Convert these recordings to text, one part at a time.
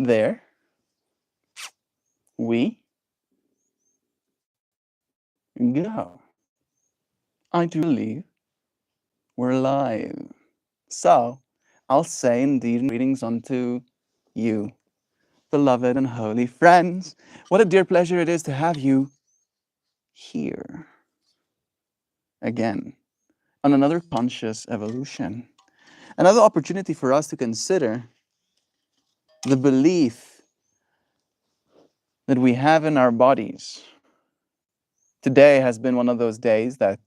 there we go. I do believe we're live. So, I'll say indeed greetings unto you, beloved and holy friends. What a dear pleasure it is to have you here again on another conscious evolution. Another opportunity for us to consider the belief that we have in our bodies. Today has been one of those days that,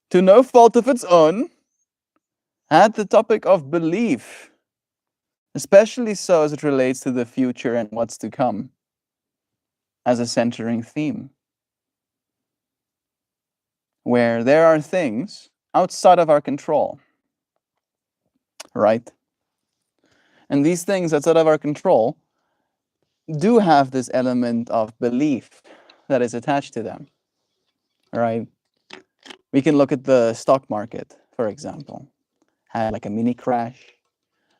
to no fault of its own, had the topic of belief, especially so as it relates to the future and what's to come, as a centering theme, where there are things outside of our control, right? And these things outside of our control do have this element of belief that is attached to them, right? We can look at the stock market, for example, had like a mini crash,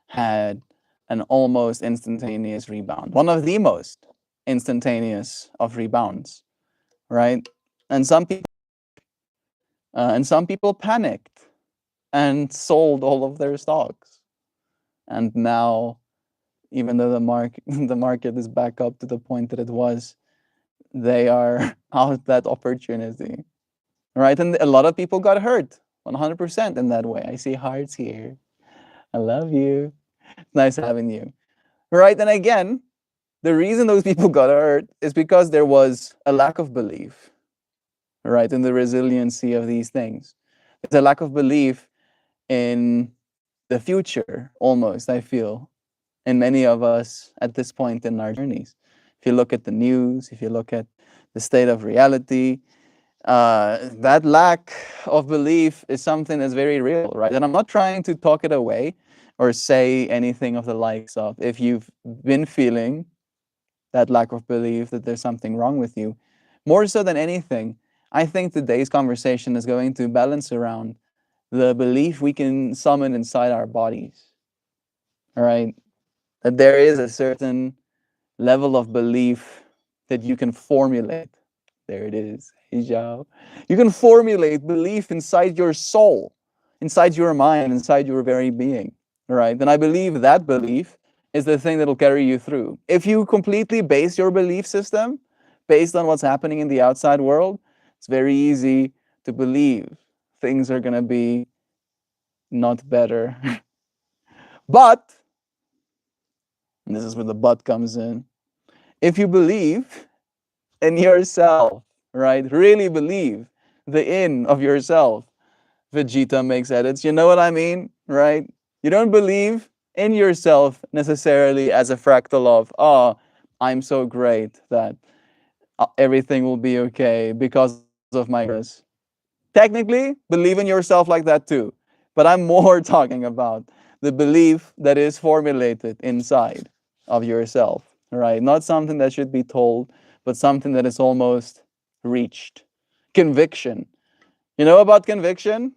had an almost instantaneous rebound, one of the most instantaneous of rebounds, right? And some people panicked and sold all of their stocks, and now, even though the market is back up to the point that it was, they are out that opportunity, right? And a lot of people got hurt, 100% in that way. I see hearts here. I love you. Nice having you. Right? And again, the reason those people got hurt is because there was a lack of belief, right, in the resiliency of these things. There's a lack of belief in the future, almost, I feel, in many of us at this point in our journeys. If you look at the news, if you look at the state of reality, that lack of belief is something that's very real, right? And I'm not trying to talk it away or say anything of the likes of, if you've been feeling that lack of belief, that there's something wrong with you. More so than anything, I think today's conversation is going to balance around the belief we can summon inside our bodies, all right? That there is a certain level of belief that you can formulate. There it is. You can formulate belief inside your soul, inside your mind, inside your very being, right? And I believe that belief is the thing that'll carry you through. If you completely base your belief system based on what's happening in the outside world, it's very easy to believe things are going to be not better. But, and this is where the but comes in, if you believe in yourself, right? Really believe the in of yourself. Vegeta makes edits. You know what I mean, right? You don't believe in yourself necessarily as a fractal of, oh, I'm so great that everything will be okay because of my greatness. Technically, believe in yourself like that too. But I'm more talking about the belief that is formulated inside of yourself, right? Not something that should be told, but something that is almost reached. Conviction. You know about conviction?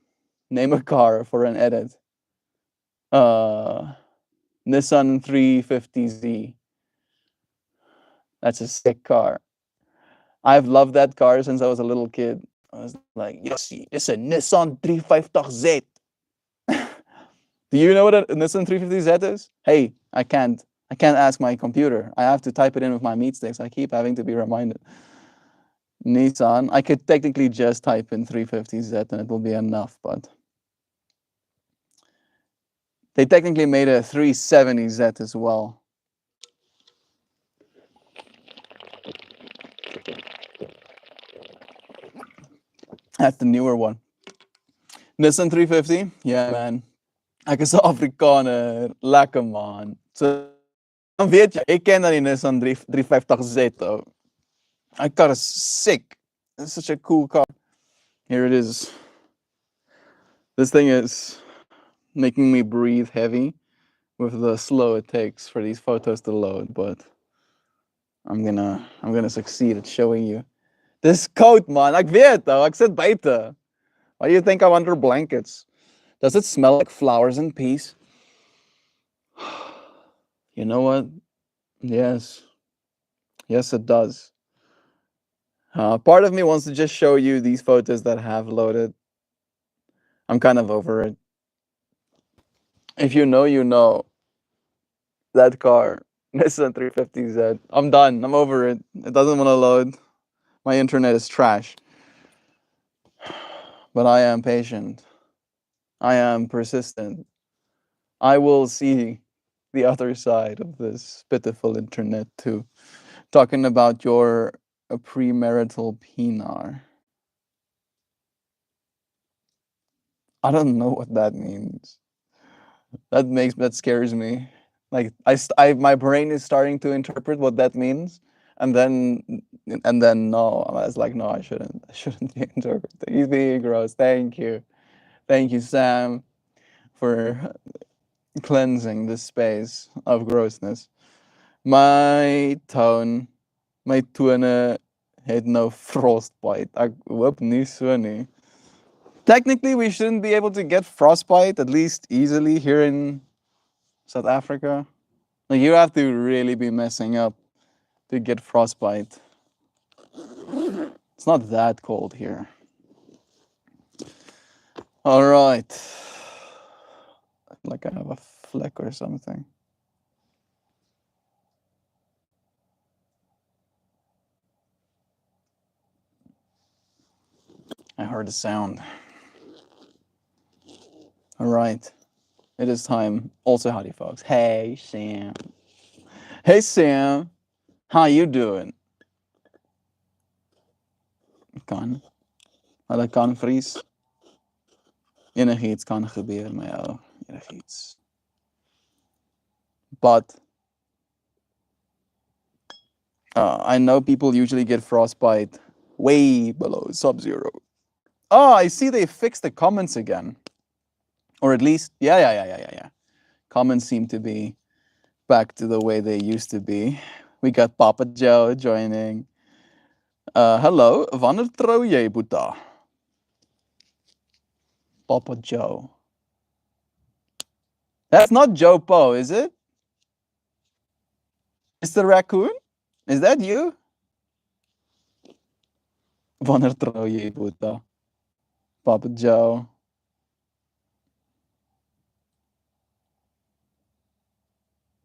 Name a car for an edit. Nissan 350Z. That's a sick car. I've loved that car since I was a little kid. I was like, yes, it's a Nissan 350Z. Do you know what a Nissan 350Z is? Hey, I can't ask my computer. I have to type it in with my meat sticks. I keep having to be reminded. Nissan, I could technically just type in 350Z and it will be enough, but they technically made a 370Z as well. That's the newer one. Nissan 350? Yeah, man. Ek is 'n Afrikaner. Lekker, man. So, dan weet jy, ek ken dan die Nissan 350Z though. That car is sick. It's such a cool car. Here it is. This thing is making me breathe heavy with the slow it takes for these photos to load, but I'm gonna succeed at showing you. This coat, man. Ek weet though, ek sit buite. Why do you think I'm under blankets? Does it smell like flowers and peace? You know what? Yes. Yes, it does. Part of me wants to just show you these photos that have loaded. I'm kind of over it. If you know, you know. That car, Nissan 350Z. I'm done. I'm over it. It doesn't want to load. My internet is trash. But I am patient. I am persistent. I will see the other side of this pitiful internet too. Talking about your premarital penar. I don't know what that means. That scares me. Like my brain is starting to interpret what that means, and then no, I was like, no, I shouldn't be interpreting. He's being gross. Thank you, Sam, for cleansing this space of grossness. My tone, my tone had no frostbite. Ek hoop nie so nie. Technically, we shouldn't be able to get frostbite at least easily here in South Africa. Like you have to really be messing up to get frostbite. It's not that cold here. All right. Like I have a fleck or something. I heard a sound. All right. It is time. Also, howdy, folks. Hey, Sam. Hey, Sam. How you doing? Kan. Hulle kan vries. Enigiets kan gebeur met jou. Enigiets. But I know people usually get frostbite way below sub-zero. Oh, I see they fixed the comments again. Or at least, yeah. Comments seem to be back to the way they used to be. We got Papa Joe joining. Hello, wanneer trou jy, Boeta? Papa Joe. That's not Joe Poe, is it? Mr. Raccoon? Is that you? Wanneer trou jy, Boeta? Papa Joe.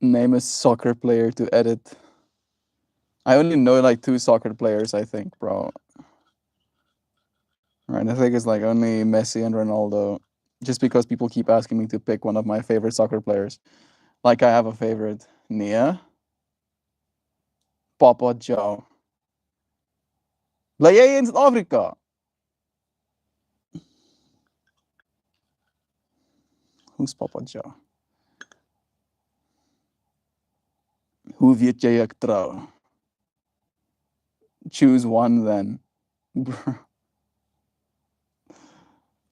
Name a soccer player to edit. I only know like 2 soccer players, I think, bro. Right, I think it's like only Messi and Ronaldo. Just because people keep asking me to pick one of my favorite soccer players. Like I have a favorite. Nia. Papa Joe. Bly jy in Suid-Afrika? Who's Papa Joe? Hoe weet jy ek trou? Choose one then.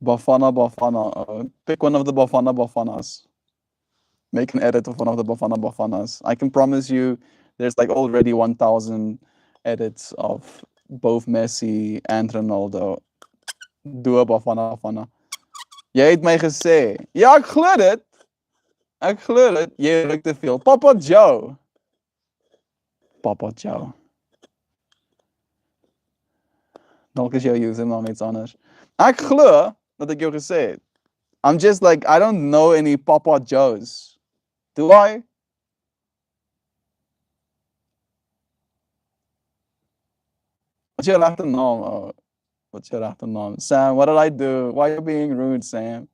Bafana. Pick one of the Bafanas. Make an edit of one of the Bafanas. I can promise you there's like already 1,000 edits of both Messi and Ronaldo. Do a Bafana. Jy het my gesê. Ja, ek glo dit. Jy ruik te veel. Papa Joe. Dalk is jou username iets anders. Ek glo dat ek jou gesê het. I'm just like, I don't know any Papa Joes. Do I? What's your regte naam? Oh, what's your regte naam? Sam, what did I do? Why are you being rude, Sam?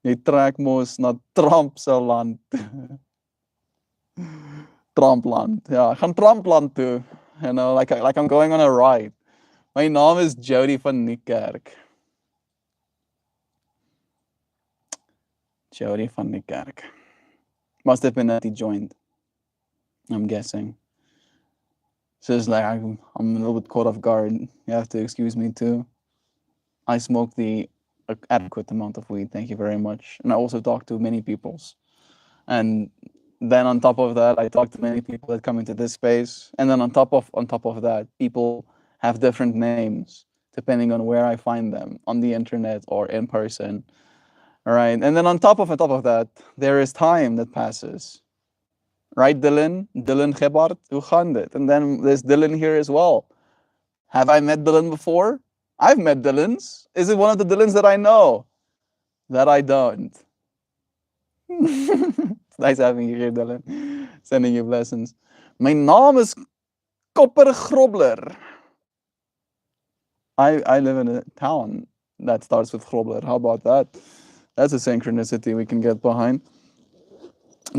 Jy trek mos na Trump se land. Trumpland. Ja, ek gaan Trumpland toe. You know, like I'm going on a ride. My naam is Jody van Niekerk. Jody van Niekerk. Must have been that he joined. I'm guessing. So it's like I'm a little bit caught off guard. You have to excuse me too. I smoke the adequate amount of weed. Thank you very much. And I also talk to many peoples. And then on top of that, I talk to many people that come into this space. And then on top of that, people have different names depending on where I find them on the internet or in person. All right. And then on top of that, there is time that passes. Right, Dylan? Dylan Gebhardt, hoe gaan dit? And then there's Dylan here as well. Have I met Dylan before? I've met Dylans. Is it one of the Dylans that I know? That I don't. It's nice having you here, Dylan. Sending you blessings. Mijn naam is Kopper Grobler. I live in a town that starts with Grobler. How about that? That's a synchronicity we can get behind.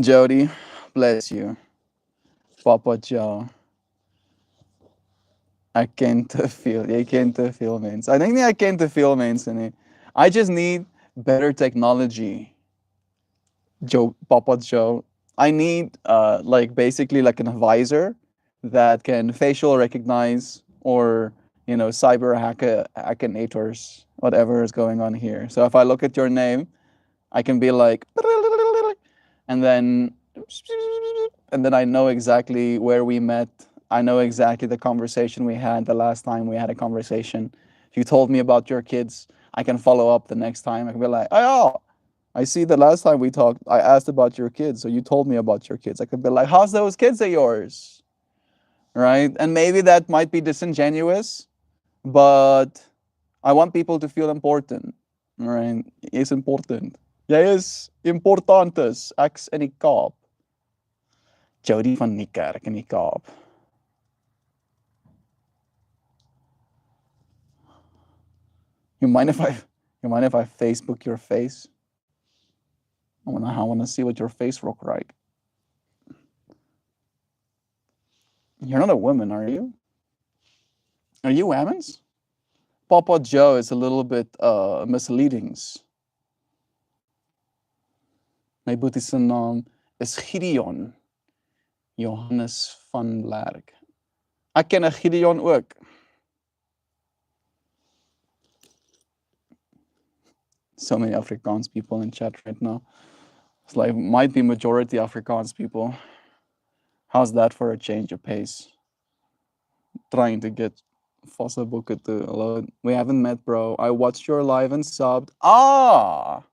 Jody, bless you. Papa Joe. I can't feel. Jy ken te veel mense. I think nie ek ken te veel mense nie. I just need better technology. Papa Joe. I need like basically like an advisor that can facial recognize or cyber hackinators whatever is going on here. So if I look at your name, I can be like and then I know exactly where we met. I know exactly the conversation we had the last time we had a conversation. If you told me about your kids, I can follow up the next time. I can be like, oh, I see the last time we talked, I asked about your kids, so you told me about your kids. I could be like, how's those kids of yours? Right? And maybe that might be disingenuous, but I want people to feel important. Right? It's important. Jy is importantes. Ek's in die Kaap. Jody van die kerk in die Kaap. You mind if I Facebook your face? I wanna see what your face look like. You're not a woman, are you? Are you women's? Papa Joe is a little bit misleading. My boetie se naam is Gideon Johannes van Blerk. Ek ken 'n Gideon ook. So many Afrikaans people in chat right now. It's like might be majority Afrikaans people. How's that for a change of pace? Trying to get Fossa Boeke to load. We haven't met, bro. I watched your live and subbed. Ah!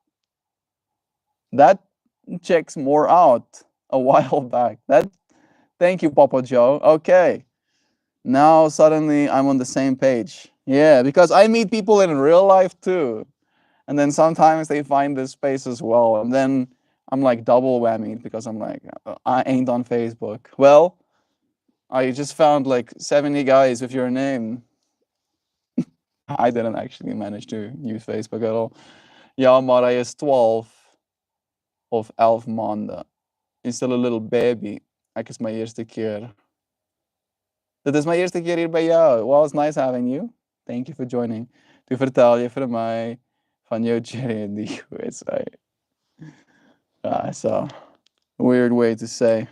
That checks more out a while back. Thank you, Papa Joe. Okay. Now suddenly I'm on the same page. Yeah, because I meet people in real life too. And then sometimes they find this space as well. And then I'm like double whammy because I'm like, I ain't on Facebook. Well, I just found like 70 guys with your name. I didn't actually manage to use Facebook at all. Ja, maar hy is 12 of 11 maande. He's still a little baby. Ek is my eerste keer. Dit is my eerste keer hier by jou. Well, it's nice having you. Thank you for joining. Toe vertel jy vir my van jou cherry in die USA. It's a weird way to say.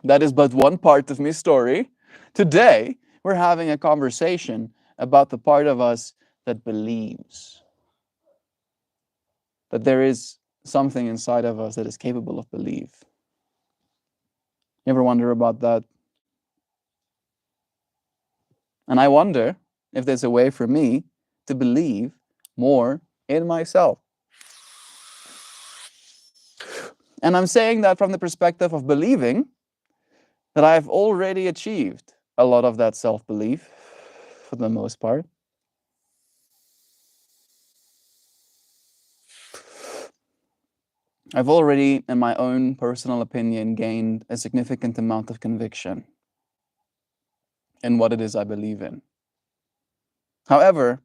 That is but one part of my story. Today, we're having a conversation about the part of us that believes. That there is something inside of us that is capable of belief. You ever wonder about that? And I wonder if there's a way for me to believe more in myself. And I'm saying that from the perspective of believing that I've already achieved a lot of that self-belief for the most part. I've already, in my own personal opinion, gained a significant amount of conviction in what it is I believe in. However,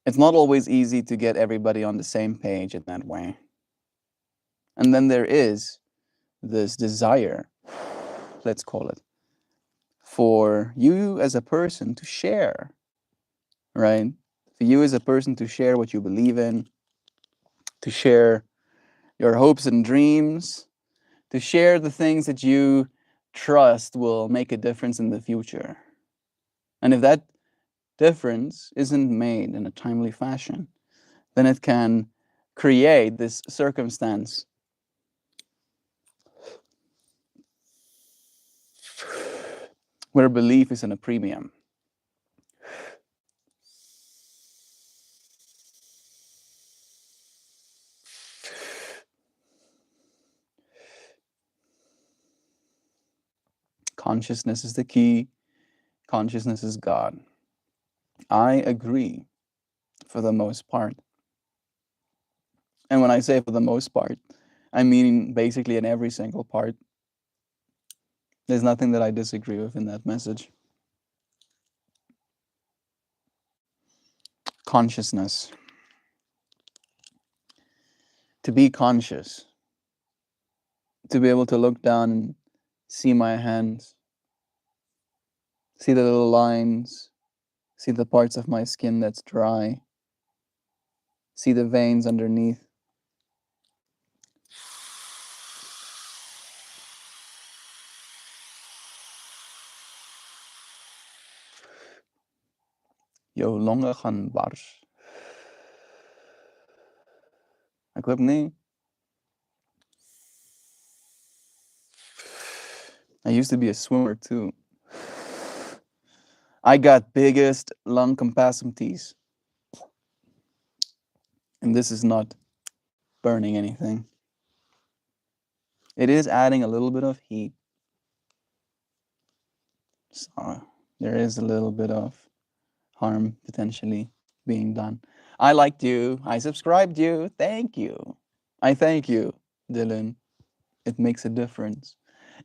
it's not always easy to get everybody on the same page in that way. And then there is this desire, let's call it, for you as a person to share, right? For you as a person to share what you believe in, to share your hopes and dreams, to share the things that you trust will make a difference in the future. And if that difference isn't made in a timely fashion, then it can create this circumstance where belief is in a premium. Consciousness is the key. Consciousness is God. I agree for the most part. And when I say for the most part, I mean basically in every single part. There's nothing that I disagree with in that message. Consciousness. To be conscious. To be able to look down and see my hands. See the little lines. See the parts of my skin that's dry. See the veins underneath. Jou longe gaan bars. Ek hoop nie. I used to be a swimmer too. I got biggest lung capacities. And this is not burning anything. It is adding a little bit of heat. So there is a little bit of harm potentially being done. I liked you. I subscribed you. Thank you. I thank you, Dylan. It makes a difference.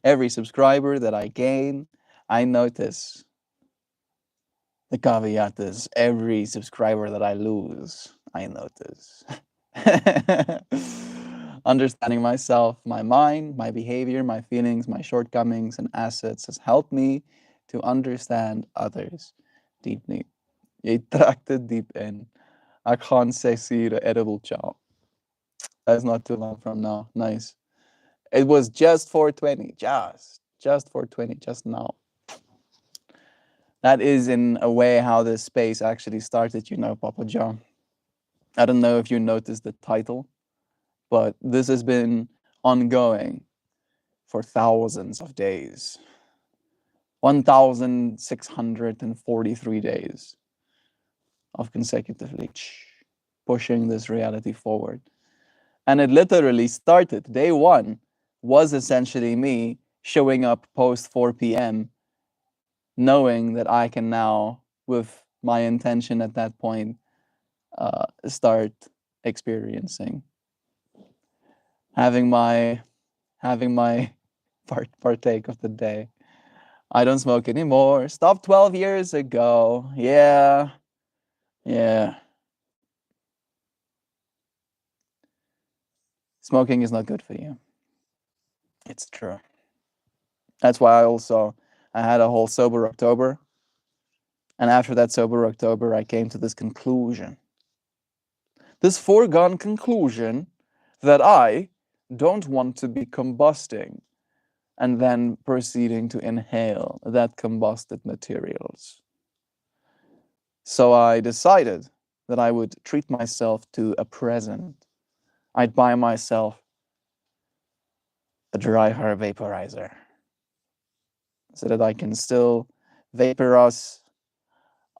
Every subscriber that I gain, I notice. The caveat is every subscriber that I lose, I notice. Understanding myself, my mind, my behavior, my feelings, my shortcomings, and assets has helped me to understand others deeply. Jy trek dit deep in. Ek gaan 6 ure edible chow. That's not too long from now. Nice. It was just 420. Just 420, just now. That is in a way how this space actually started, you know, Papa John. I don't know if you noticed the title, but this has been ongoing for thousands of days. 1,643 days of consecutively pushing this reality forward. And it literally started. Day one was essentially me showing up post 4 p.m., knowing that I can now, with my intention at that point, start experiencing. Having my partake of the day. I don't smoke anymore. Stopped 12 years ago. Yeah. Smoking is not good for you. It's true. That's why I had a whole sober October. And after that sober October, I came to this conclusion. This foregone conclusion that I don't want to be combusting and then proceeding to inhale that combusted materials. So I decided that I would treat myself to a present. I'd buy myself a dry herb vaporizer so that I can still vaporize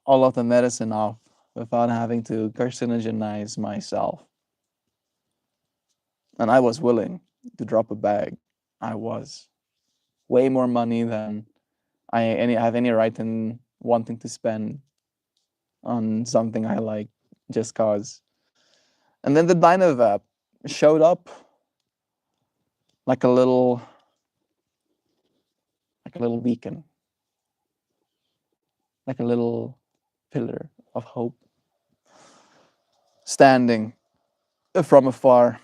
all of the medicine off without having to carcinogenize myself. And I was willing to drop a bag. I was. Way more money than I have any right in wanting to spend on something I like just cause. And then the Dynavap showed up like a little beacon, like a little pillar of hope, standing from afar.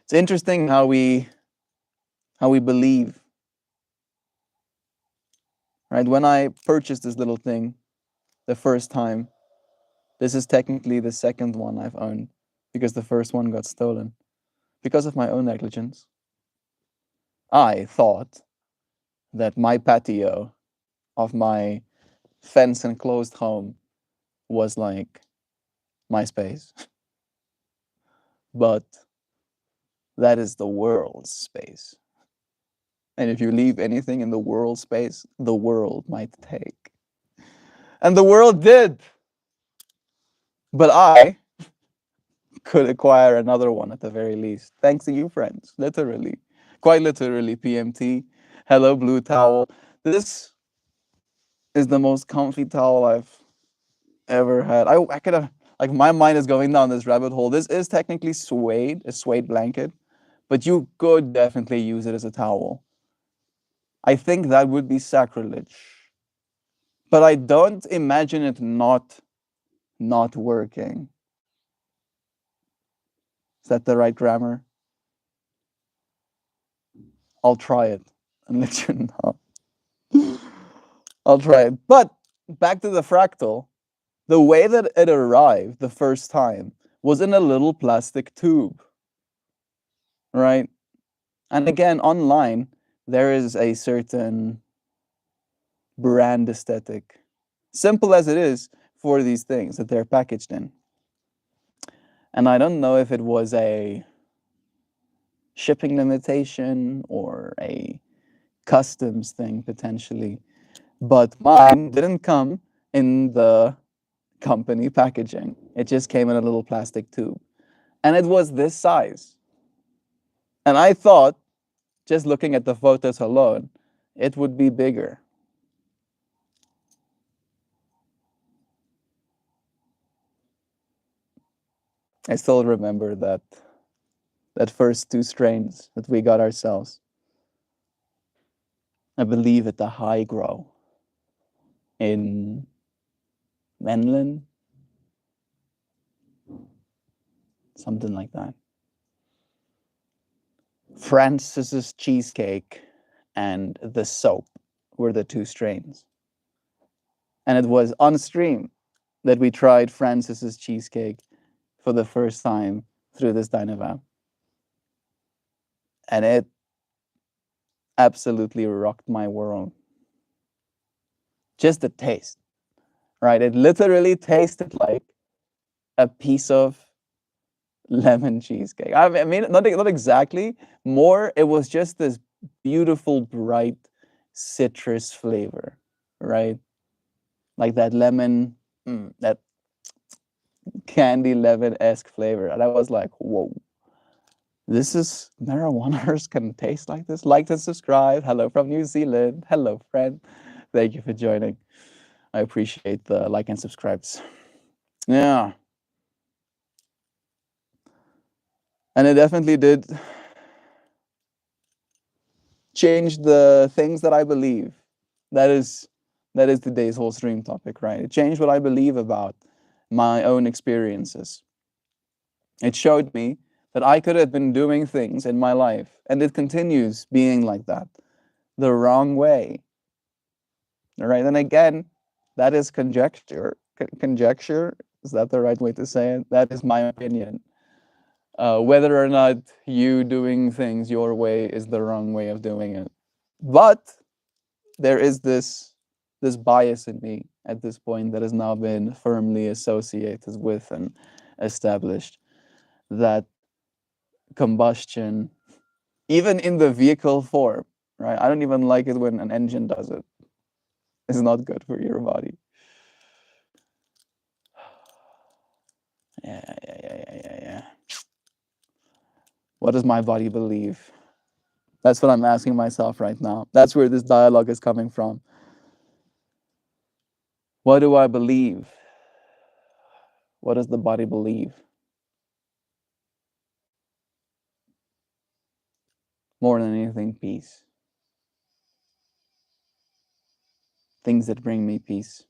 It's interesting how we believe. Right? When I purchased this little thing the first time, this is technically the second one I've owned because the first one got stolen because of my own negligence. I thought that my patio of my fence enclosed home was like my space. But that is the world's space. And if you leave anything in the world space, the world might take. And the world did. But I could acquire another one at the very least. Thanks to you, friends. Literally. Quite literally, PMT. Hello Blue towel. This is the most comfy towel I've ever had. I could have, like, my mind is going down this rabbit hole. This is technically suede, a suede blanket, but you could definitely use it as a towel. I think that would be sacrilege. But I don't imagine it not working. Is that the right grammar? I'll try it and let you know. I'll try it. But back to the fractal. The way that it arrived the first time was in a little plastic tube, right? And again, online, there is a certain brand aesthetic, simple as it is, for these things that they're packaged in. And I don't know if it was a shipping limitation or a customs thing potentially, but mine didn't come in the company packaging. It just came in a little plastic tube. And it was this size. And I thought, just looking at the photos alone, it would be bigger. I still remember that first two strains that we got ourselves. I believe at the High Grow in Menlyn, something like that. Francis's Cheesecake and the Soap were the two strains. And it was on stream that we tried Francis's Cheesecake for the first time through this Dynavap. And it absolutely rocked my world. Just the taste, right? It literally tasted like a piece of lemon cheesecake. I mean, not exactly. More, it was just this beautiful, bright citrus flavor, right? Like that lemon, that candy lemon-esque flavor. And I was like, whoa, this is marijuaners can taste like this. Like and subscribe. Hello from New Zealand. Hello, friend. Thank you for joining. I appreciate the like and subscribes. Yeah. And it definitely did change the things that I believe. That is today's whole stream topic, right? It changed what I believe about my own experiences. It showed me that I could have been doing things in my life, and it continues being like that, the wrong way. All right, and again, that is conjecture. Conjecture, is that the right way to say it? That is my opinion. Whether or not you doing things your way is the wrong way of doing it. But there is this bias in me at this point that has now been firmly associated with and established that combustion, even in the vehicle form, right? I don't even like it when an engine does it. It's not good for your body. Yeah. What does my body believe? That's what I'm asking myself right now. That's where this dialogue is coming from. What do I believe? What does the body believe? More than anything, peace. Things that bring me peace.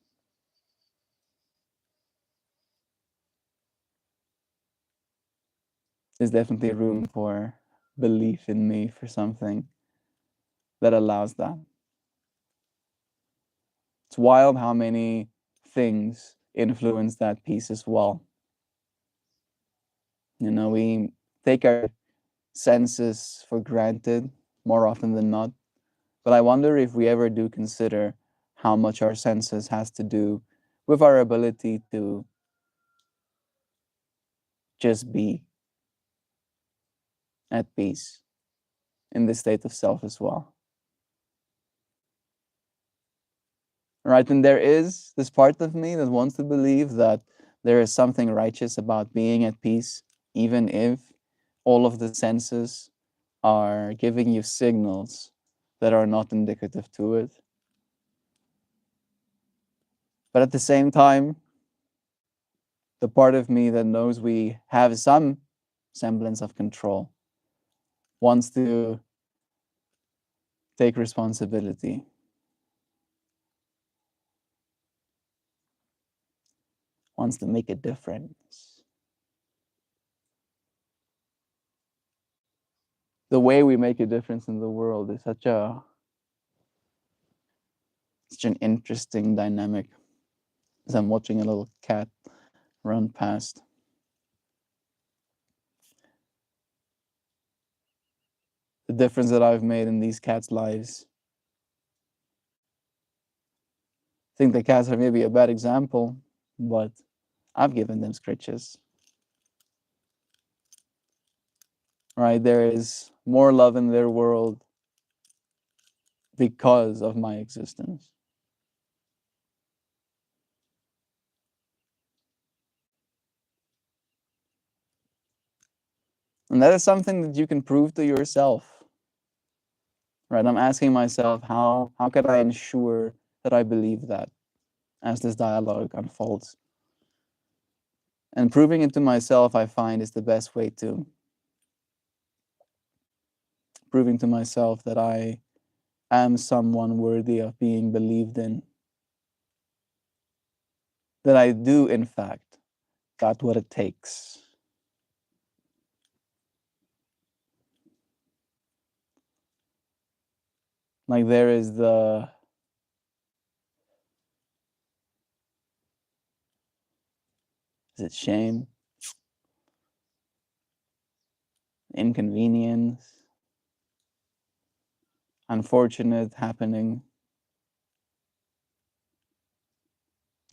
There's definitely room for belief in me for something that allows that. It's wild how many things influence that peace as well. You know, we take our senses for granted more often than not. But I wonder if we ever do consider how much our senses has to do with our ability to just be at peace in this state of self as well. Right? And there is this part of me that wants to believe that there is something righteous about being at peace, even if all of the senses are giving you signals that are not indicative to it. But at the same time, the part of me that knows we have some semblance of control wants to take responsibility. Wants to make a difference. The way we make a difference in the world is such an interesting dynamic. As I'm watching a little cat run past. The difference that I've made in these cats' lives. I think the cats are maybe a bad example, but I've given them scritches. Right? There is more love in their world because of my existence. And that is something that you can prove to yourself. Right? I'm asking myself, how can I ensure that I believe that as this dialogue unfolds? And proving it to myself, I find, is the best way to proving to myself that I am someone worthy of being believed in. That I do, in fact, got what it takes. Like there is is it shame? Inconvenience? Unfortunate happening?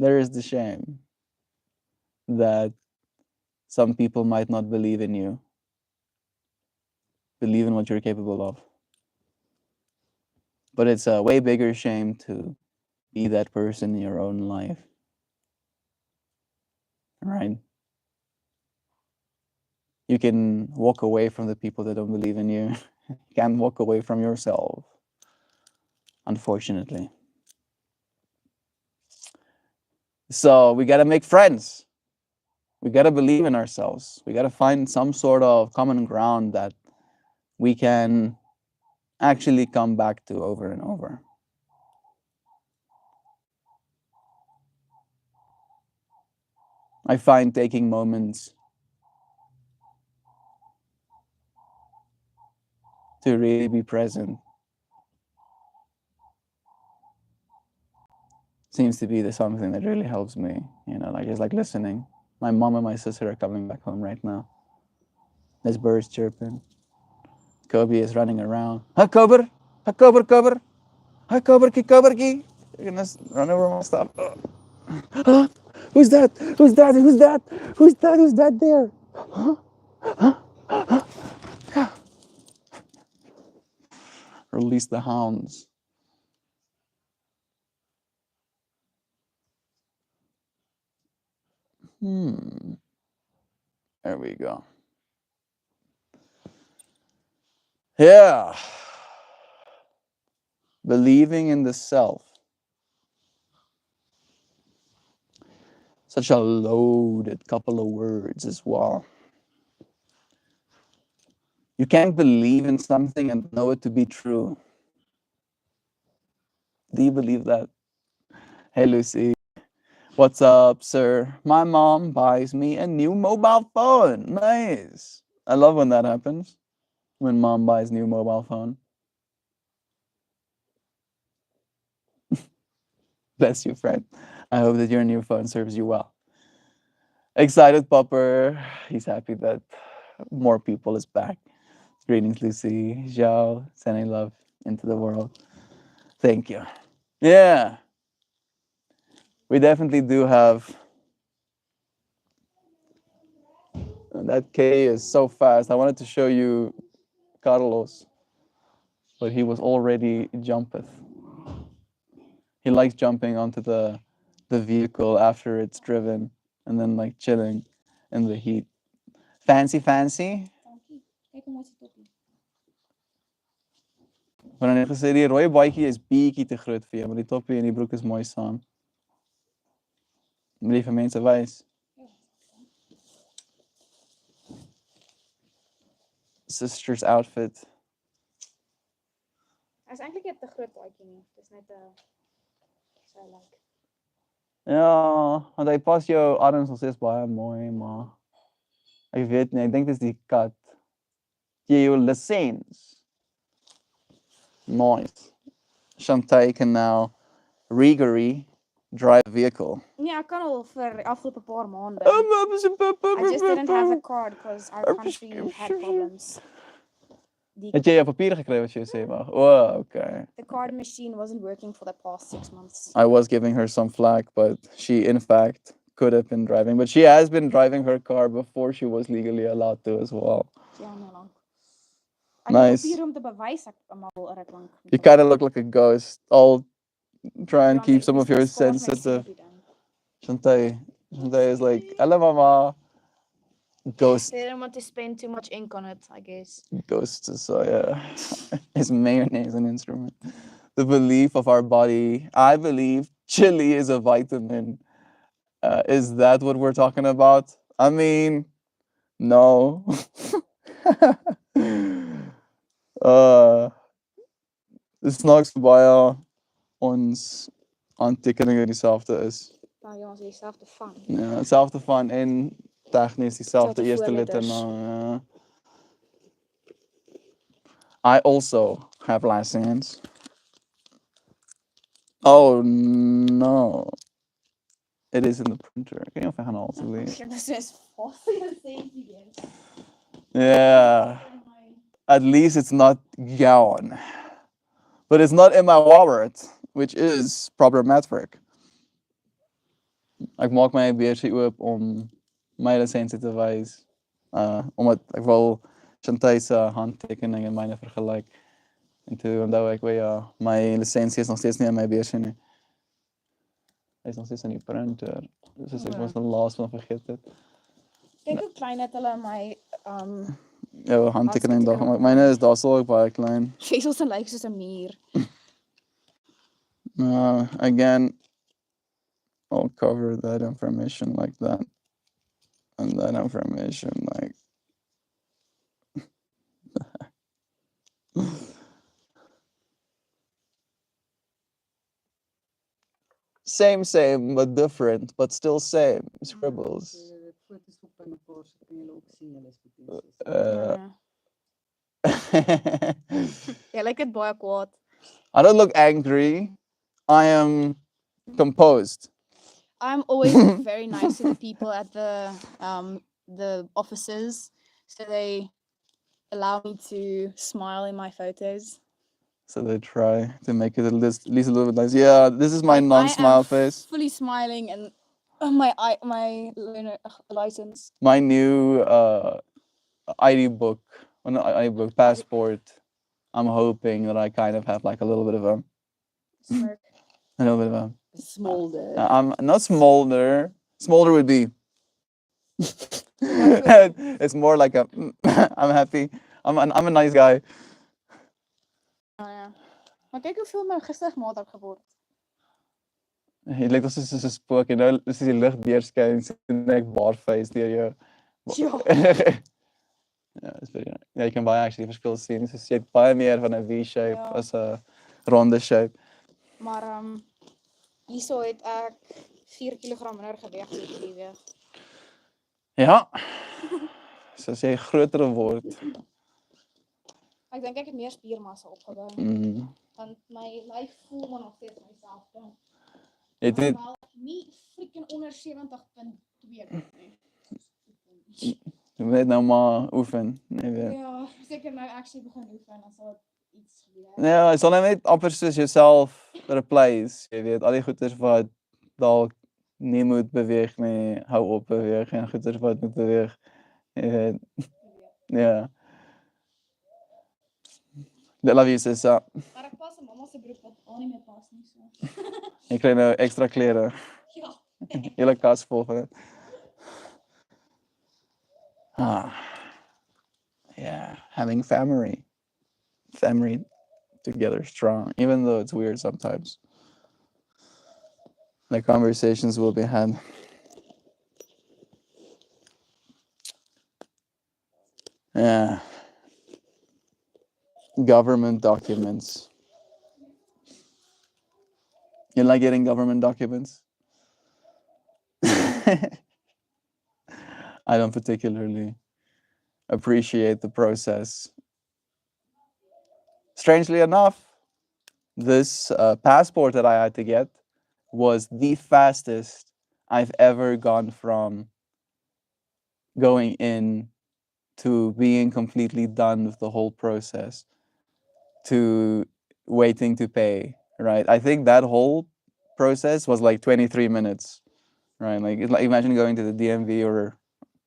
There is the shame that some people might not believe in you, believe in what you're capable of. But it's a way bigger shame to be that person in your own life. Right? You can walk away from the people that don't believe in you. You can't walk away from yourself, unfortunately. So we got to make friends. We got to believe in ourselves. We got to find some sort of common ground that we can actually come back to over and over. I find taking moments to really be present seems to be something that really helps me. Like it's like listening. My mom and my sister are coming back home right now. There's birds chirping. Kobe is running around. Ha Kober! Ha Kober Kober! Ha Kober ki Kober ki! You're gonna run over my stuff. Huh? Who's that? Who's that? Who's that? Who's that? Who's that there? Huh? Huh? Huh? Release the hounds. There we go. Yeah. Believing in the self. Such a loaded couple of words as well. You can't believe in something and know it to be true. Do you believe that? Hey, Lucy. What's up, sir? My mom buys me a new mobile phone. Nice. I love when that happens. When mom buys new mobile phone. Bless you, friend. I hope that your new phone serves you well. Excited Popper. He's happy that more people is back. Greetings, Lucy. Zhao, sending love into the world. Thank you. Yeah. We definitely do have. That K is so fast. I wanted to show you Carlos, but he was already jumpeth. He likes jumping onto the vehicle after it's driven and then like chilling in the heat. Fancy, fancy. Maar dan het gesê die rooi baadjie is bietjie te groot vir jou, maar die toppie en die broek is mooi saam. Moet jy vir mense wys. Sister's outfit. Hy is eintlik net te groot baadjie nie. Dis net 'n so like. Ja, want hy pas jou arms nog steeds baie mooi, maar ek weet nie, ek dink dis die kat. Jy jou lisens. Nice. Shantae can now regally drive a vehicle. Nee, ek kan al vir die afgelope paar maande. I just didn't have a card because our country had problems. Het jy jou papiere gekry wat jy sê maar? Oh, okay. The card machine wasn't working for the past 6 months. I was giving her some flack, but she in fact could have been driving. But she has been driving her car before she was legally allowed to as well. Ja, nee lank. Nice. Ek probeer om te bewys ek almal reg lank. You kind of look like a ghost. I'll try and keep some of your sensitive. Shantae is like, hello mama. Ghost. They don't want to spend too much ink on it, I guess. Ghost is is mayonnaise an instrument? The belief of our body. I believe chili is a vitamin. Is that what we're talking about? I mean, no. Dis snaaks baie ons aantekeninge dieselfde is. Ja, ons dieselfde van. Ja, dieselfde van en tegnies dieselfde eerste letter na. Ja. I also have license. Oh no. It is in the printer. Kan jy of ek gaan haal asseblief? Dit is fossil again. Yeah. At least it's not gone. But it's not in my wallet, which is problematic. Ek maak my beursie oop om my lisensie te wys. Omdat ek wil Shantae se handtekening en myne vergelyk. En toe onthou ek ja, my lisensie is nog steeds nie in my beursie nie. Hy is nog steeds in die printer. Dus ek was die laaste van vergeet het. Kyk hoe klein het hulle my ja, handtekening daar gemaak. Myne is daar so baie klein. Vesels en lyk soos 'n muur. Again, I'll cover that information like that. And that information like same, but different, but still same. Scribbles. Jy lyk dit baie kwaad. I don't look angry. I am composed. I'm always very nice to the people at the offices, so they allow me to smile in my photos. So they try to make it at least a little bit nice. Yeah, this is my non-smile face. Fully smiling and my license. My new ID book, passport. I'm hoping that I kind of have like a little bit of a smirk. A little bit of a smolder. I'm not smolder. Smolder would be. It's more like a. I'm happy. I'm a nice guy. Ja. Maar kyk hoeveel my gesig maat het geword. Jy lyk soos 'n spook en nou is die lig deurskyn en ek baarface deur jou. Ja. Ja, dis baie. Ja, jy kan baie actually verskil sien. So jy het baie meer van 'n V-shape as 'n ronde shape. Maar hierso het ek 4 kg minder geweg as hierdie week. Ja. So as jy groter word. Ek dink ek het meer spiermassa opgebou. Want my lyf voel maar nog steeds myselfde. Jy het nie freaking onder 70.2 nie. Jy moet nou maar oefen, nee weet. Ja, seker nou actually begin oefen as al iets gebeur. Ja, jy sal net amper soos jouself replace, jy weet, al die goeders wat dalk nie moet beweeg nie, hou op beweeg en goeders wat moet beweeg. Jy weet. Ja. Dat love you sis. Maar ek pas 'n mamma se broek wat al nie meer pas nie so. Jy kry nou ekstra klere. Ja. Hele kas vol van dit. Yeah, having family together strong, even though it's weird sometimes. The conversations will be had. Yeah, government documents. You like getting government documents? I don't particularly appreciate the process. Strangely enough, this passport that I had to get was the fastest I've ever gone from going in to being completely done with the whole process to waiting to pay, right? I think that whole process was like 23 minutes, right? Like imagine going to the DMV or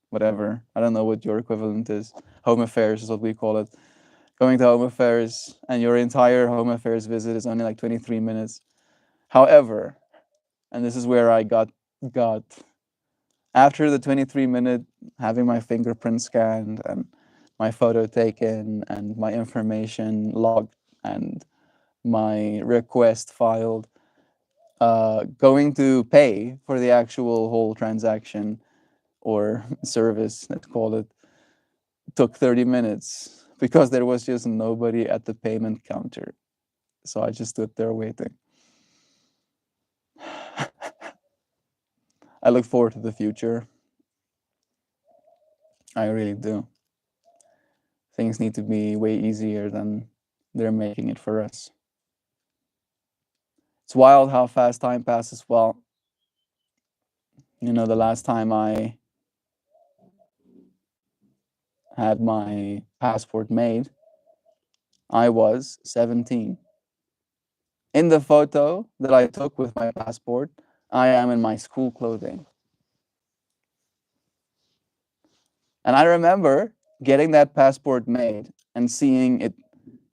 whatever. I don't know what your equivalent is. Home affairs is what we call it. Going to home affairs and your entire home affairs visit is only like 23 minutes. However, and this is where I got after the 23-minute having my fingerprint scanned and my photo taken and my information logged and my request filed, going to pay for the actual whole transaction or service, let's call it, took 30 minutes because there was just nobody at the payment counter. So I just stood there waiting. I look forward to the future. I really do. Things need to be way easier than they're making it for us. It's wild how fast time passes. Well, the last time I had my passport made, I was 17. In the photo that I took with my passport, I am in my school clothing. And I remember getting that passport made and seeing it,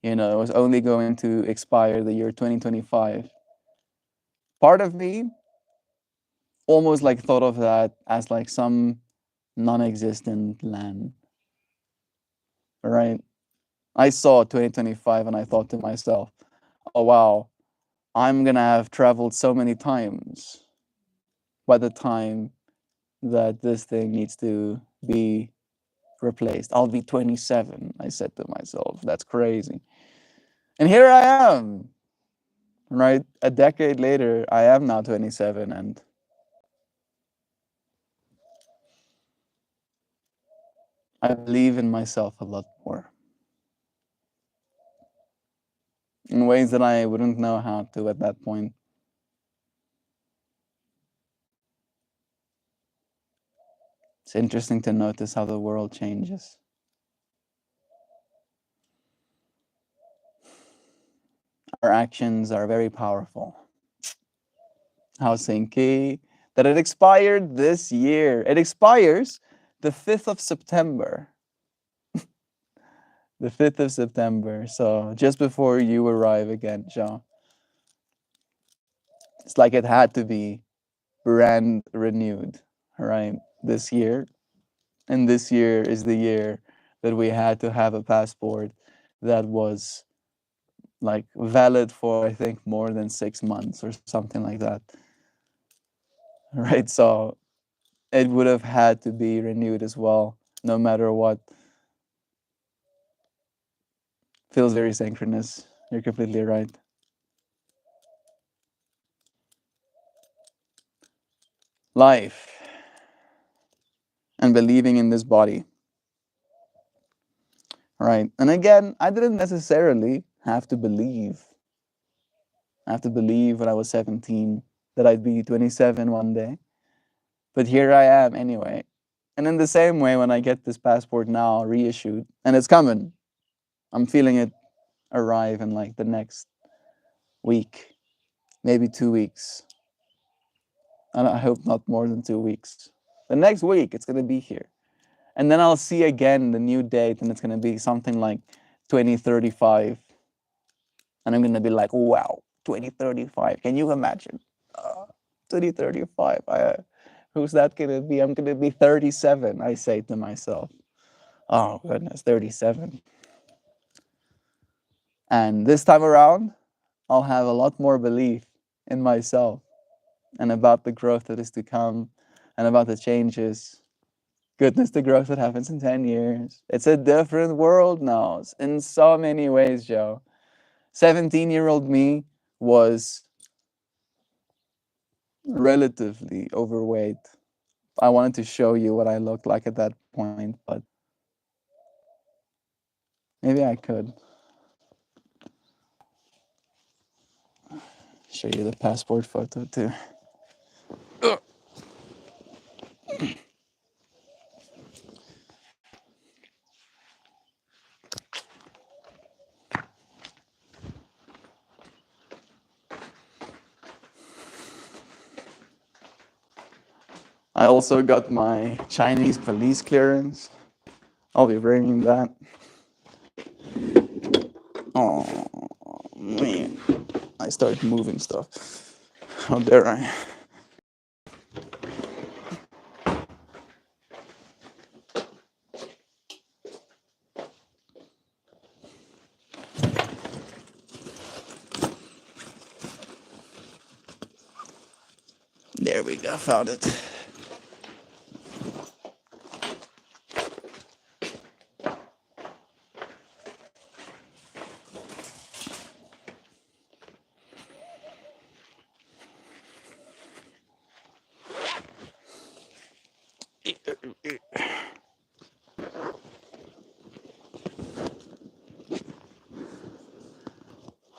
it was only going to expire the year 2025. Part of me almost like thought of that as like some non-existent land, right? I saw 2025 and I thought to myself, oh wow, I'm gonna have traveled so many times by the time that this thing needs to be replaced. I'll be 27, I said to myself. That's crazy. And here I am, right? A decade later, I am now 27 and I believe in myself a lot more in ways that I wouldn't know how to at that point. It's interesting to notice how the world changes. Our actions are very powerful. Helsinki, that it expired this year. It expires the 5th of September. The 5th of September. So just before you arrive again, Jean. It's like it had to be brand renewed, right? This year. And this year is the year that we had to have a passport that was like valid for I think more than 6 months or something like that. Right? So it would have had to be renewed as well, no matter what. Feels very synchronous. You're completely right. Life and believing in this body. Right. And again, I didn't necessarily have to believe. I have to believe when I was 17 that I'd be 27 one day. But here I am anyway. And in the same way, when I get this passport now reissued, and it's coming, I'm feeling it arrive in like the next week, maybe 2 weeks. And I hope not more than 2 weeks. The next week, it's going to be here. And then I'll see again the new date, and it's going to be something like 2035. And I'm going to be like, wow, 2035. Can you imagine? 2035. Who's that going to be? I'm going to be 37, I say to myself. Oh, goodness, 37. And this time around, I'll have a lot more belief in myself and about the growth that is to come and about the changes. Goodness, the growth that happens in 10 years. It's a different world now in so many ways, Joe. 17-year-old me was relatively overweight. I wanted to show you what I looked like at that point, but maybe I could show you the passport photo too. I also got my Chinese police clearance. I'll be bringing that. Oh man, I started moving stuff. How dare I? There we go, found it.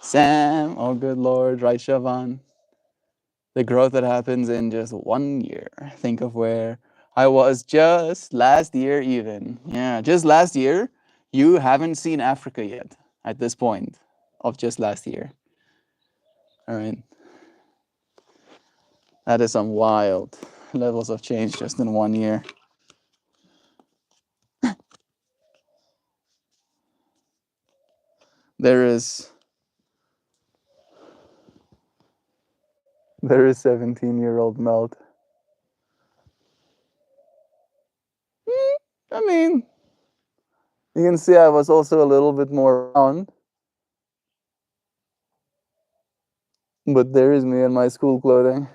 Sam, oh good lord, right, Siobhan? The growth that happens in just 1 year. Think of where I was just last year, even. Yeah, just last year. You haven't seen Africa yet at this point of just last year. All right. That is some wild levels of change just in 1 year. There is 17-year-old Melt. I mean, you can see I was also a little bit more round, but there is me in my school clothing.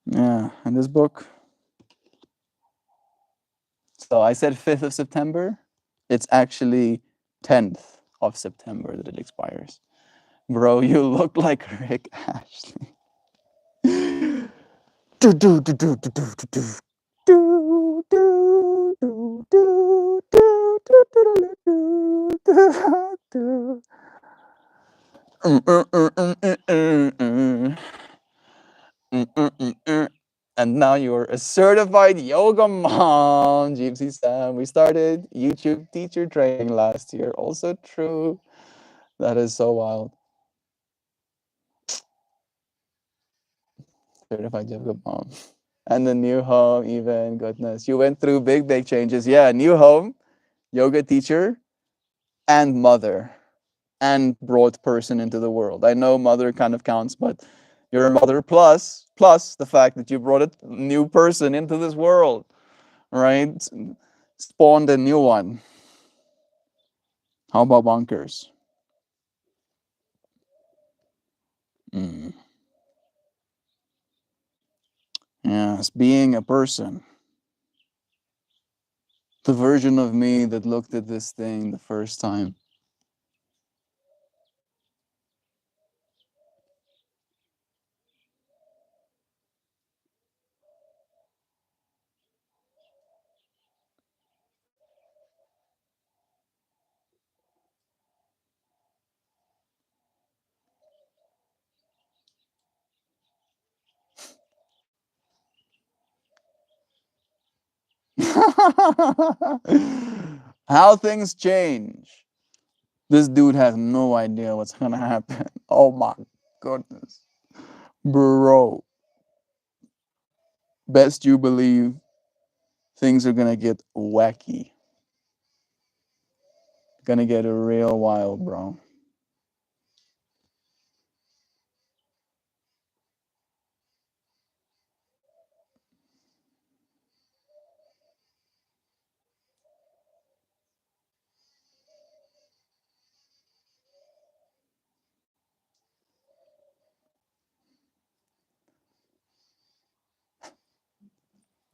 Yeah, and this book. So I said 5th of September. It's actually 10th of September that it expires. Bro, you look like Rick Ashley. Do, do, do, do, do, do, do, do. Do, do, do, do, do, do, do, do, do, do. And now you're a certified yoga mom, Gypsy Sam. We started YouTube teacher training last year. Also true. That is so wild. Certified yoga mom. And the new home, even. Goodness. You went through big, big changes. Yeah, new home, yoga teacher, and mother, and brought person into the world. I know mother kind of counts, but you're a mother plus the fact that you brought a new person into this world, right? Spawned a new one. How about bonkers? Mm. Yes, being a person. The version of me that looked at this thing the first time. How things change. This dude has no idea what's gonna happen. Oh my goodness. Bro, best you believe things are gonna get wacky. Gonna get real wild, bro.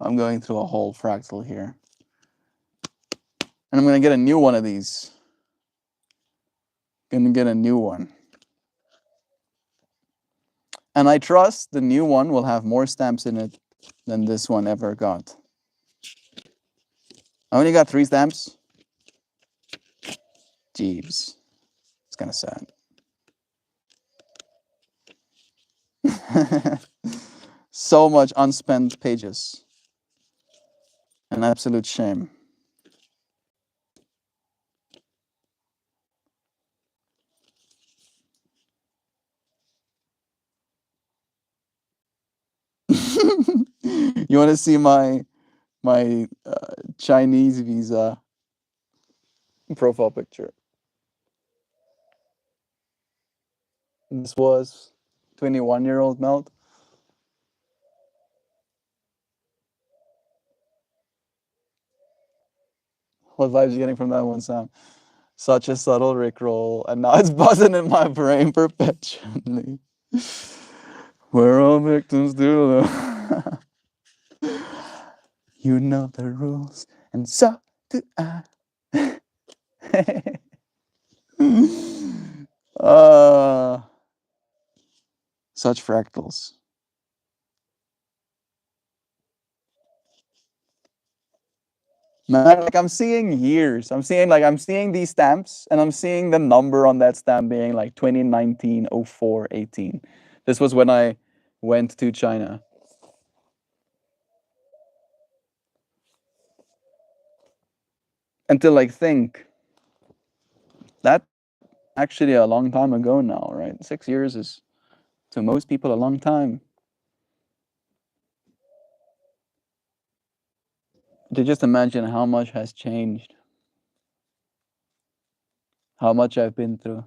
I'm going through a whole fractal here. And I'm going to get a new one of these. Going to get a new one. And I trust the new one will have more stamps in it than this one ever got. I only got 3 stamps. Jeebs. It's kind of sad. So much unspent pages. An absolute shame. You want to see my Chinese visa profile picture? This was 21-year-old Melt. What vibes you getting from that one, Sam? Such a subtle rickroll, and now it's buzzing in my brain perpetually. We're all victims to the. You know the rules, and so do I. uh, Such fractals. Man, like I'm seeing years. I'm seeing these stamps and I'm seeing the number on that stamp being like 2019 04 18. This was when I went to China. Until like think that actually a long time ago now, right? 6 years is to most people a long time. To just imagine how much has changed, how much I've been through.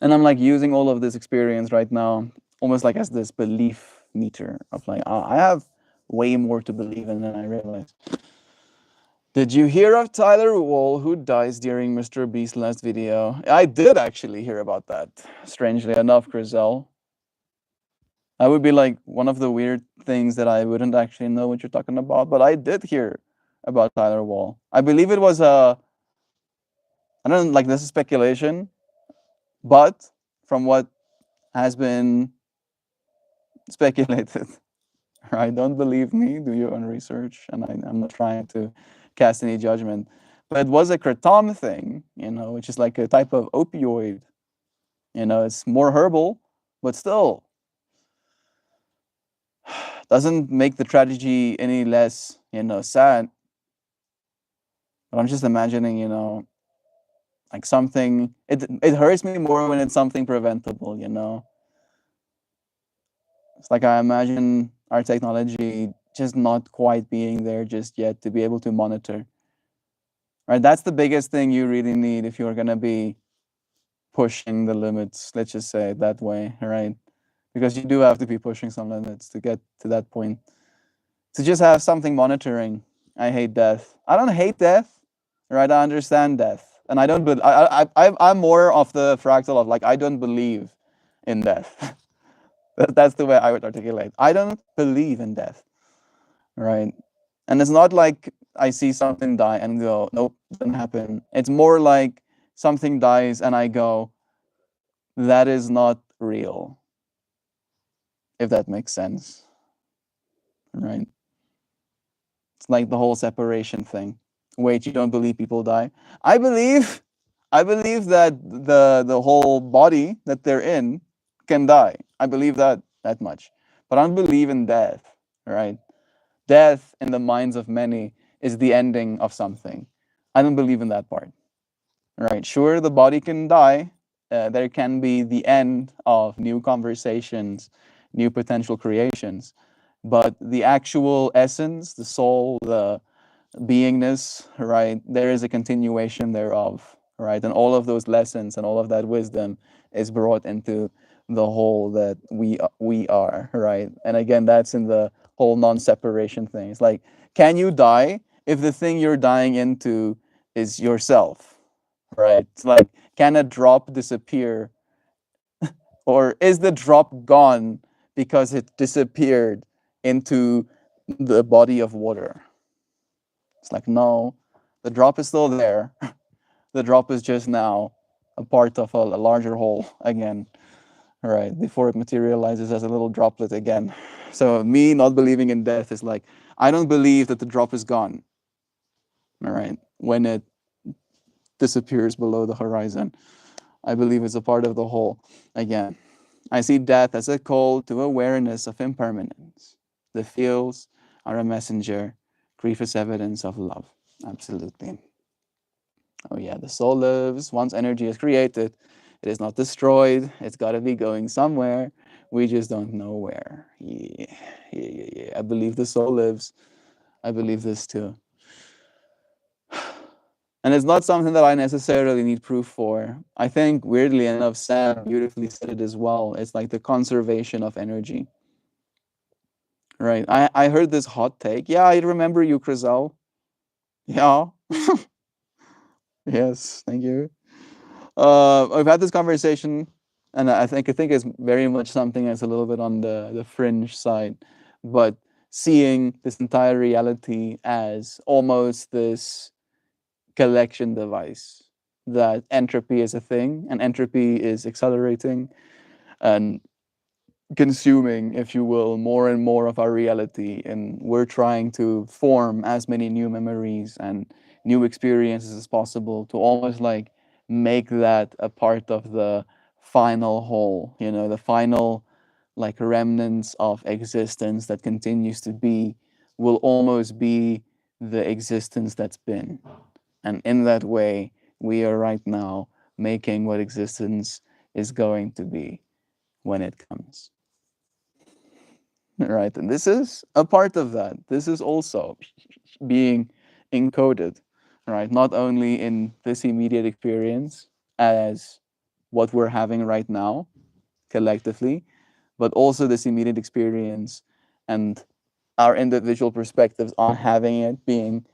And I'm like using all of this experience right now almost like as this belief meter of like, I have way more to believe in than I realize. Did you hear of Tyler Wall who dies during Mr. Beast's last video? I did actually hear about that. Strangely enough, Grizel. That would be like one of the weird things that I wouldn't actually know what you're talking about, but I did hear about Tyler Wall. I believe it was I don't know, like this is speculation, but from what has been speculated, right? Don't believe me, do your own research, and I'm not trying to cast any judgment. But it was a kratom thing, which is like a type of opioid. It's more herbal, but still doesn't make the tragedy any less, sad. But I'm just imagining, like something. It hurts me more when it's something preventable. It's like I imagine our technology just not quite being there just yet to be able to monitor. Right, that's the biggest thing you really need if you're gonna be pushing the limits. Let's just say it that way, right? Because you do have to be pushing some limits to get to that point. To just have something monitoring. I hate death. I don't hate death, right? I understand death, and I don't. I'm more of the fractal of like I don't believe in death. That's the way I would articulate. I don't believe in death, right? And it's not like I see something die and go, nope, doesn't happen. It's more like something dies and I go, that is not real. If that makes sense, right? It's like the whole separation thing. Wait, you don't believe people die? I believe, I believe that the whole body that they're in can die. I believe that much, but I don't believe in death, right? Death in the minds of many is the ending of something. I don't believe in that part. Right. Sure, the body can die. There can be the end of new conversations, new potential creations. But the actual essence, the soul, the beingness, right, there is a continuation thereof, right? And all of those lessons and all of that wisdom is brought into the whole that we are, right? And again, that's in the whole non-separation thing. It's like, can you die if the thing you're dying into is yourself, right? It's like, can a drop disappear, or is the drop gone because it disappeared into the body of water. It's like, no, the drop is still there. The drop is just now a part of a larger whole again, right? Before it materializes as a little droplet again. So, me not believing in death is like, I don't believe that the drop is gone, all right, when it disappears below the horizon. I believe it's a part of the whole again. I see death as a call to awareness of impermanence. The feels are a messenger. Grief is evidence of love. Absolutely. Oh, yeah, the soul lives. Once energy is created, it is not destroyed. It's got to be going somewhere. We just don't know where. Yeah, yeah, yeah, yeah. I believe the soul lives. I believe this too. And it's not something that I necessarily need proof for. I think, weirdly enough, Sam beautifully said it as well. It's like the conservation of energy, right? I heard this hot take. Yeah, I remember you, Crizel. Yeah. Yes, thank you. I've had this conversation, and I think it's very much something that's a little bit on the fringe side, but seeing this entire reality as almost this collection device, that entropy is a thing, and entropy is accelerating and consuming, if you will, more and more of our reality. And we're trying to form as many new memories and new experiences as possible to almost like make that a part of the final whole, the final like remnants of existence that continues to be, will almost be the existence that's been. And in that way, we are right now making what existence is going to be when it comes. Right? And this is a part of that. This is also being encoded, right? Not only in this immediate experience as what we're having right now collectively, but also this immediate experience and our individual perspectives on having it being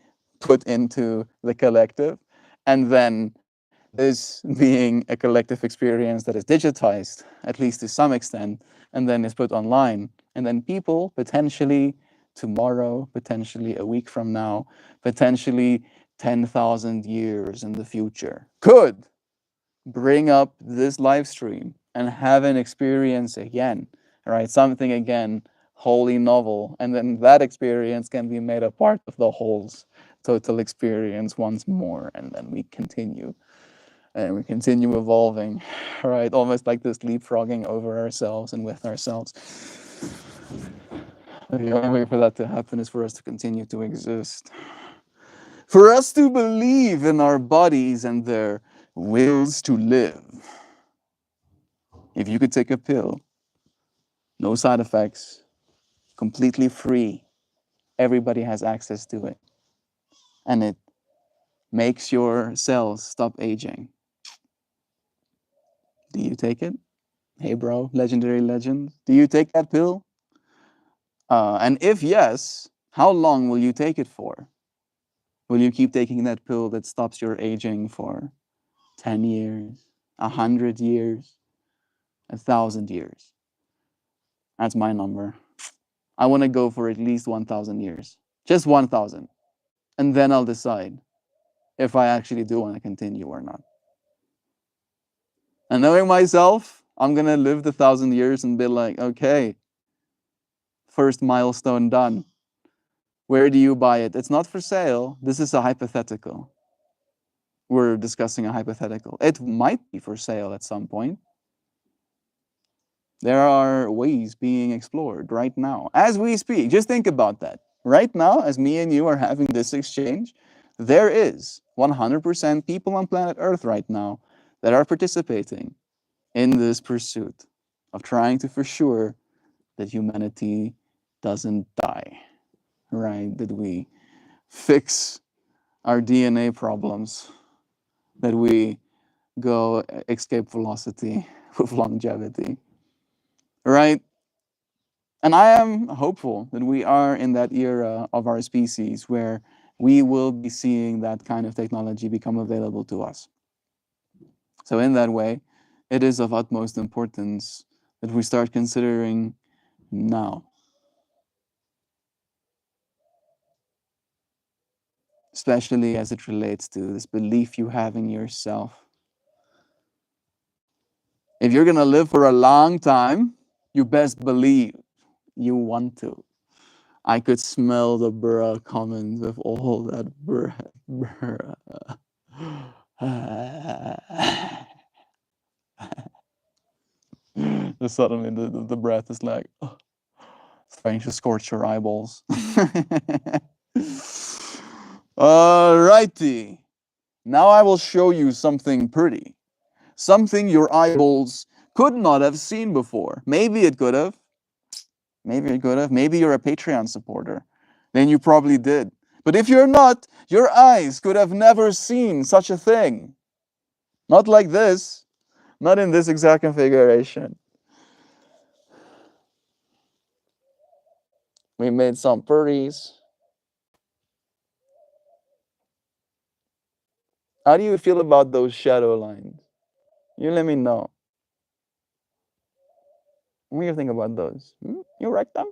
put into the collective, and then this being a collective experience that is digitized, at least to some extent, and then is put online. And then people potentially tomorrow, potentially a week from now, potentially 10,000 years in the future could bring up this live stream and have an experience again, right? Something again wholly novel. And then that experience can be made a part of the whole's total experience once more. And then we continue evolving, right? Almost like this leapfrogging over ourselves and with ourselves. The only way for that to happen is for us to continue to exist, for us to believe in our bodies and their wills to live. If you could take a pill, no side effects, completely free, everybody has access to it, and it makes your cells stop aging, do you take it? Hey, bro, legendary legend, do you take that pill? And if yes, how long will you take it for? Will you keep taking that pill that stops your aging for 10 years, 100 years, 1,000 years? That's my number. I want to go for at least 1,000 years, just 1,000. And then I'll decide if I actually do want to continue or not. And knowing myself, I'm going to live the 1,000 years and be like, okay, first milestone done. Where do you buy it? It's not for sale. This is a hypothetical. We're discussing a hypothetical. It might be for sale at some point. There are ways being explored right now as we speak. Just think about that. Right now, as me and you are having this exchange, there is 100% people on planet Earth right now that are participating in this pursuit of trying to for sure that humanity doesn't die, right? That we fix our DNA problems, that we go escape velocity with longevity, right? And I am hopeful that we are in that era of our species where we will be seeing that kind of technology become available to us. So, in that way, it is of utmost importance that we start considering now. Especially as it relates to this belief you have in yourself. If you're gonna live for a long time, you best believe you want to. I could smell the bruh coming with all that bruh. Just suddenly the breath is like starting to scorch your eyeballs. Alrighty. Now I will show you something pretty. Something your eyeballs could not have seen before. Maybe it could have. Maybe it could have. Maybe you're a Patreon supporter. Then you probably did. But if you're not, your eyes could have never seen such a thing. Not like this. Not in this exact configuration. We made some birdies. How do you feel about those shadow lines? You let me know. What do you think about those? You wrecked them?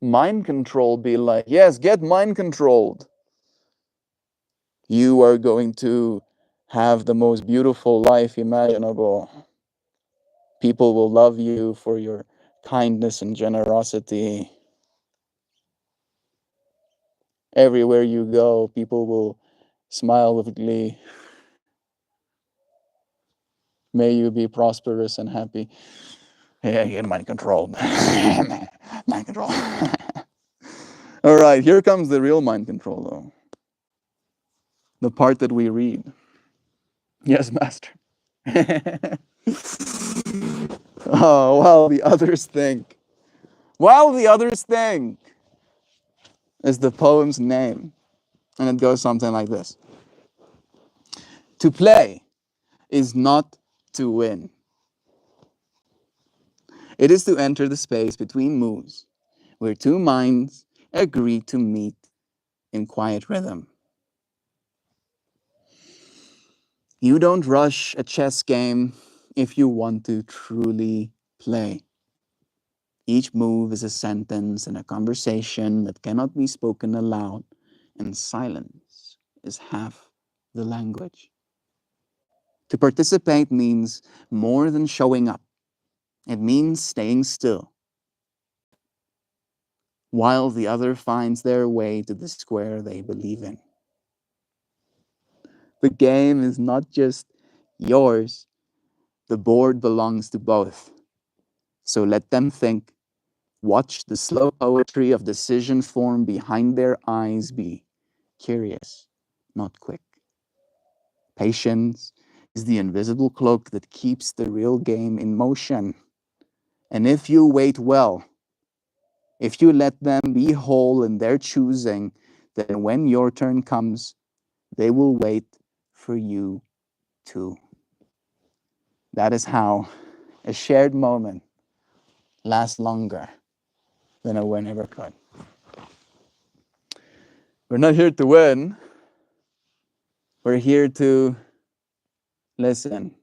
Mind control be like, yes, get mind controlled. You are going to have the most beautiful life imaginable. People will love you for your kindness and generosity. Everywhere you go, people will smile with glee. May you be prosperous and happy. Yeah, get mind control. Mind control. All right, here comes the real mind control, though. The part that we read. Yes, master. Oh, while the others think. While the others think is the poem's name. And it goes something like this. To play is not to win. It is to enter the space between moves, where two minds agree to meet in quiet rhythm. You don't rush a chess game if you want to truly play. Each move is a sentence and a conversation that cannot be spoken aloud, and silence is half the language. To participate means more than showing up. It means staying still while the other finds their way to the square they believe in. The game is not just yours, the board belongs to both. So let them think. Watch the slow poetry of decision form behind their eyes. Be curious, not quick. Patience is the invisible cloak that keeps the real game in motion. And if you wait well, if you let them be whole in their choosing, then when your turn comes, they will wait for you too. That is how a shared moment lasts longer than a win ever could. We're not here to win. We're here to listen,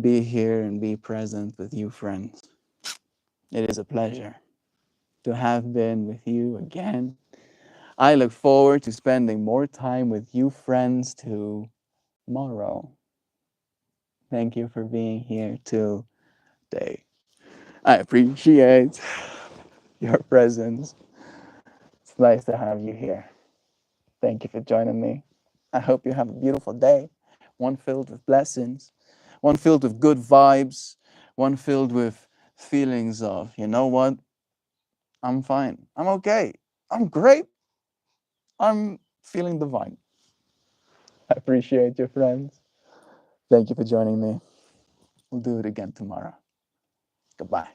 be here, and be present with you, friends. It is a pleasure to have been with you again. I look forward to spending more time with you, friends, tomorrow. Thank you for being here today. I appreciate your presence. It's nice to have you here. Thank you for joining me. I hope you have a beautiful day, one filled with blessings, one filled with good vibes, one filled with feelings of, you know what? I'm fine. I'm okay. I'm great. I'm feeling divine. I appreciate you, friends. Thank you for joining me. We'll do it again tomorrow. Goodbye.